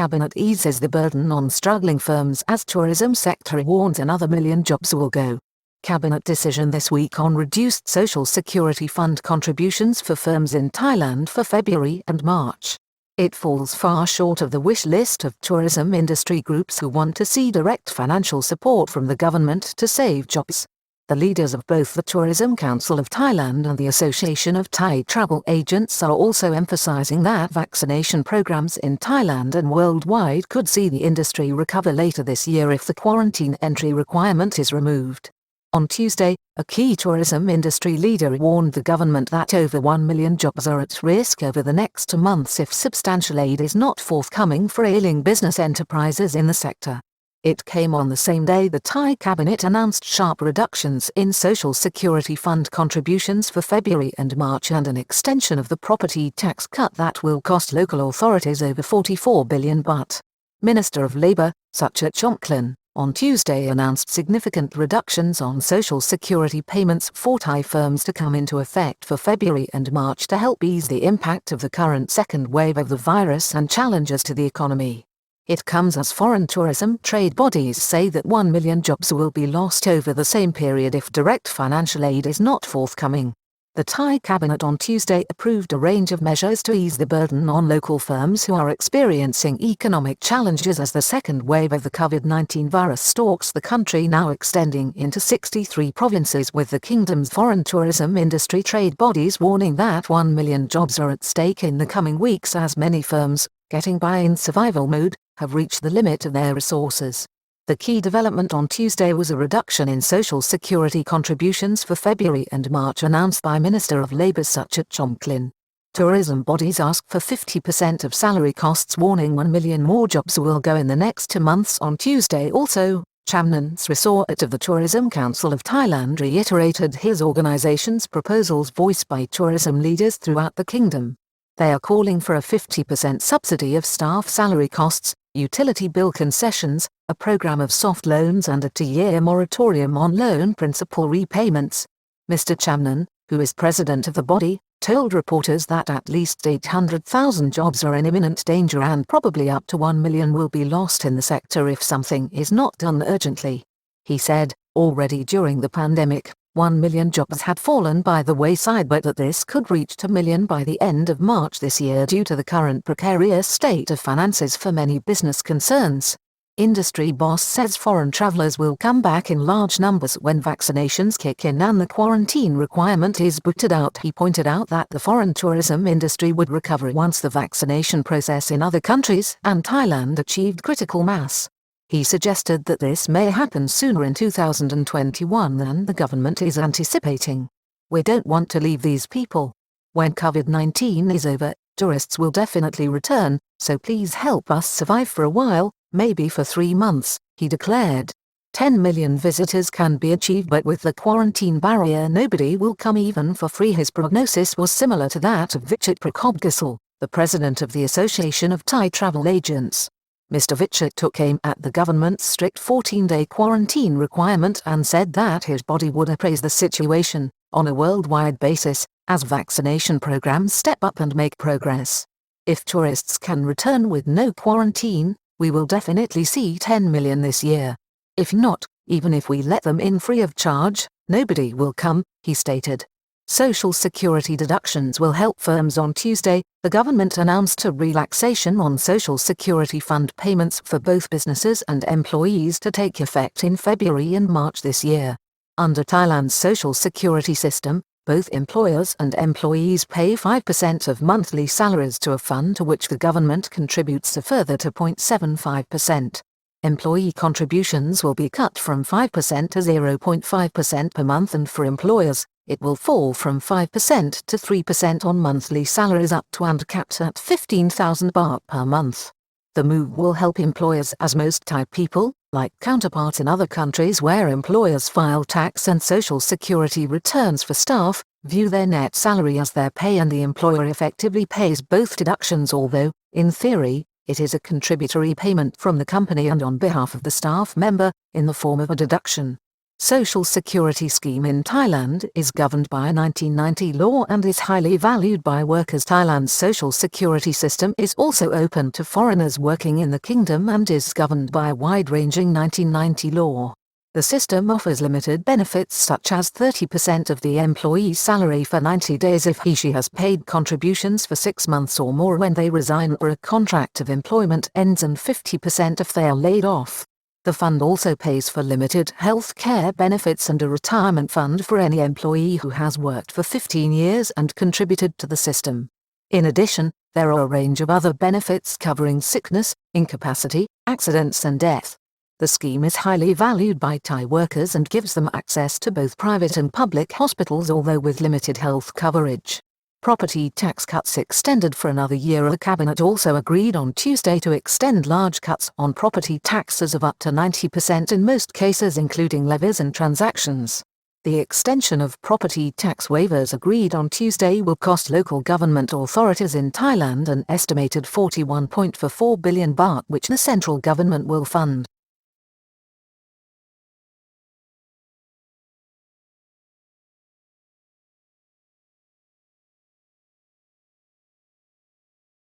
cabinet eases the burden on struggling firms as tourism sector warns another million jobs will go. Cabinet decision this week on reduced Social Security Fund contributions for firms in Thailand for February and March. It falls far short of the wish list of tourism industry groups who want to see direct financial support from the government to save jobs. The leaders of both the Tourism Council of Thailand and the Association of Thai Travel Agents are also emphasizing that vaccination programs in Thailand and worldwide could see the industry recover later this year if the quarantine entry requirement is removed. On Tuesday, a key tourism industry leader warned the government that over 1 million jobs are at risk over the next 2 months if substantial aid is not forthcoming for ailing business enterprises in the sector. It came on the same day the Thai cabinet announced sharp reductions in Social Security Fund contributions for February and March and an extension of the property tax cut that will cost local authorities over 44 billion baht. Minister of Labour, Chomklin, on Tuesday announced significant reductions on Social Security payments for Thai firms to come into effect for February and March to help ease the impact of the current second wave of the virus and challenges to the economy. It comes as foreign tourism trade bodies say that 1 million jobs will be lost over the same period if direct financial aid is not forthcoming. The Thai cabinet on Tuesday approved a range of measures to ease the burden on local firms who are experiencing economic challenges as the second wave of the COVID-19 virus stalks the country, now extending into 63 provinces, with the kingdom's foreign tourism industry trade bodies warning that 1 million jobs are at stake in the coming weeks as many firms, getting by in survival mode, have reached the limit of their resources. The key development on Tuesday was a reduction in Social Security contributions for February and March announced by Minister of Labour Chomklin. Tourism bodies ask for 50% of salary costs, warning 1 million more jobs will go in the next 2 months. On Tuesday also, Chamnan Srisort of the Tourism Council of Thailand reiterated his organisation's proposals voiced by tourism leaders throughout the kingdom. They are calling for a 50% subsidy of staff salary costs, utility bill concessions, a program of soft loans and a 2-year moratorium on loan principal repayments. Mr. Chamnan, who is president of the body, told reporters that at least 800,000 jobs are in imminent danger and probably up to 1 million will be lost in the sector if something is not done urgently. He said, already during the pandemic, 1 million jobs had fallen by the wayside, but that this could reach 2 million by the end of March this year due to the current precarious state of finances for many business concerns. Industry boss says foreign travellers will come back in large numbers when vaccinations kick in and the quarantine requirement is booted out. He pointed out that the foreign tourism industry would recover once the vaccination process in other countries and Thailand achieved critical mass. He suggested that this may happen sooner in 2021 than the government is anticipating. We don't want to leave these people. When COVID-19 is over, tourists will definitely return, so please help us survive for a while, maybe for 3 months, he declared. 10 million visitors can be achieved, but with the quarantine barrier nobody will come even for free. His prognosis was similar to that of Vichit Prakobgasal, the president of the Association of Thai Travel Agents. Mr. Vichit took aim at the government's strict 14-day quarantine requirement and said that his body would appraise the situation, on a worldwide basis, as vaccination programs step up and make progress. If tourists can return with no quarantine, we will definitely see 10 million this year. If not, even if we let them in free of charge, nobody will come, he stated. Social Security deductions will help firms. On Tuesday, the government announced a relaxation on Social Security Fund payments for both businesses and employees to take effect in February and March this year. Under Thailand's social security system, both employers and employees pay 5% of monthly salaries to a fund to which the government contributes a further 2.75%. Employee contributions will be cut from 5% to 0.5% per month, and for employers, it will fall from 5% to 3% on monthly salaries up to and capped at 15,000 baht per month. The move will help employers as most Thai people, like counterparts in other countries where employers file tax and social security returns for staff, view their net salary as their pay and the employer effectively pays both deductions, although, in theory, it is a contributory payment from the company and on behalf of the staff member, in the form of a deduction. Social Security scheme in Thailand is governed by a 1990 law and is highly valued by workers. Thailand's social security system is also open to foreigners working in the kingdom and is governed by a wide-ranging 1990 law. The system offers limited benefits such as 30% of the employee's salary for 90 days if he/she has paid contributions for 6 months or more when they resign or a contract of employment ends, and 50% if they are laid off. The fund also pays for limited health care benefits and a retirement fund for any employee who has worked for 15 years and contributed to the system. In addition, there are a range of other benefits covering sickness, incapacity, accidents and death. The scheme is highly valued by Thai workers and gives them access to both private and public hospitals, although with limited health coverage. Property tax cuts extended for another year. The cabinet also agreed on Tuesday to extend large cuts on property taxes of up to 90% in most cases, including levies and transactions. The extension of property tax waivers agreed on Tuesday will cost local government authorities in Thailand an estimated 41.44 billion baht, which the central government will fund.